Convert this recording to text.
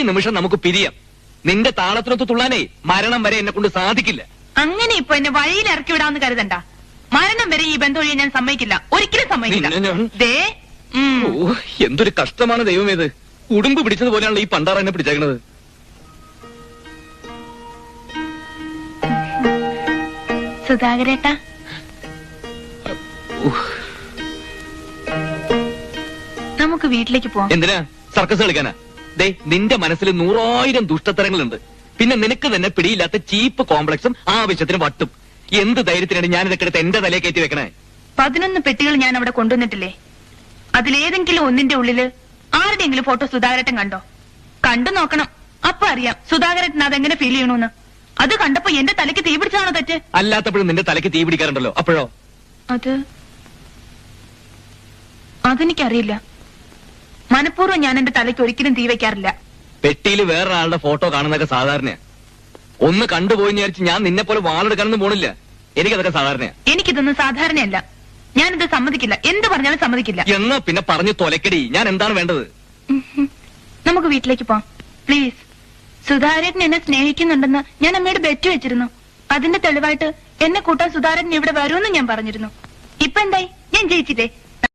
നിമിഷം നമുക്ക് പിരിയാം. നിന്റെ താളത്തിനൊത്ത് തുള്ളാനേ മരണം വരെ എന്നെ കൊണ്ട് സാധിക്കില്ല. അങ്ങനെ ഇപ്പൊ എന്നെ വഴിയിൽ ഇറക്കി വിടാമെന്ന് കരുതണ്ട. മരണം വരെ ഈ ബന്ധം ഞാൻ സമ്മതിക്കില്ല, ഒരിക്കലും സമ്മതിക്കില്ല. എന്തൊരു കഷ്ടമാണ് ദൈവമേത്. ഉടുമ്പ് പിടിച്ചതുപോലെയാണല്ലോ ഈ പണ്ടാറ എന്നെ പിടിച്ചേക്കണത്. സുധാകരേട്ടാ, നമുക്ക് വീട്ടിലേക്ക് പോവാം. എന്തിനാ സർക്കസ് കളിക്കാനാ? ദേ, നിന്റെ മനസ്സിൽ 100,000 ദുഷ്ടത്തരങ്ങളുണ്ട്. പിന്നെ നിനക്ക് തന്നെ പിടിയില്ലാത്ത ചീപ്പ് കോംപ്ലക്സും ആവശ്യത്തിന് വട്ടും. എന്ത് ധൈര്യത്തിനാണ് ഞാൻ ഇതൊക്കെ എടുത്ത് എന്റെ തലയെ കയറ്റി വെക്കണേ? 11 പെട്ടികൾ ഞാൻ അവിടെ കൊണ്ടുവന്നിട്ടില്ലേ? അതിലേതെങ്കിലും ഒന്നിന്റെ ഉള്ളില് ആരുടെയെങ്കിലും ഫോട്ടോ സുധാകരേട്ടൻ കണ്ടോ? കണ്ടു നോക്കണം, അപ്പൊ അറിയാം സുധാകരേട്ടൻ അതെങ്ങനെ ഫീൽ ചെയ്യണമെന്ന്. അത് കണ്ടപ്പോ എന്റെ തലയ്ക്ക് തീ പിടിച്ചാണോ തെറ്റ്? അല്ലാത്തപ്പോഴും നിന്റെ തലയ്ക്ക് തീ പിടിക്കാറുണ്ടല്ലോ, അപ്പോഴോ? അതെനിക്കറിയില്ല. മനഃപൂർവ്വം ഞാൻ എന്റെ തലയ്ക്ക് ഒരിക്കലും തീ വെക്കാറില്ല. പെട്ടിയിൽ വേറൊരാളുടെ ഫോട്ടോ കാണുന്നതൊക്കെ സാധാരണ. ഒന്ന് കണ്ടുപോയി വിചാരിച്ച് ഞാൻ നിന്നെ പോലെ വാളെടുക്കാനൊന്നും പോണില്ല. എനിക്കതൊക്കെ സാധാരണയാ. എനിക്കിതൊന്നും സാധാരണയല്ല. ഞാനിത് സമ്മതിക്കില്ല, എന്ത് പറഞ്ഞാലും സമ്മതിക്കില്ല. എന്നാ പിന്നെ പറഞ്ഞു തൊലക്കടി. ഞാൻ എന്താണ് വേണ്ടത്? നമുക്ക് വീട്ടിലേക്ക് പോവാം പ്ലീസ്. സുധാകരൻ എന്നെ സ്നേഹിക്കുന്നുണ്ടെന്ന് ഞാൻ അമ്മയോട് ബെറ്റ് വെച്ചിരുന്നു. അതിന്റെ തെളിവായിട്ട് എന്നെ കൂട്ടാൻ സുധാകരൻ ഇവിടെ വരുമെന്ന് ഞാൻ പറഞ്ഞിരുന്നു. ഇപ്പൊ എന്തായി? ഞാൻ ജയിച്ചില്ലേ?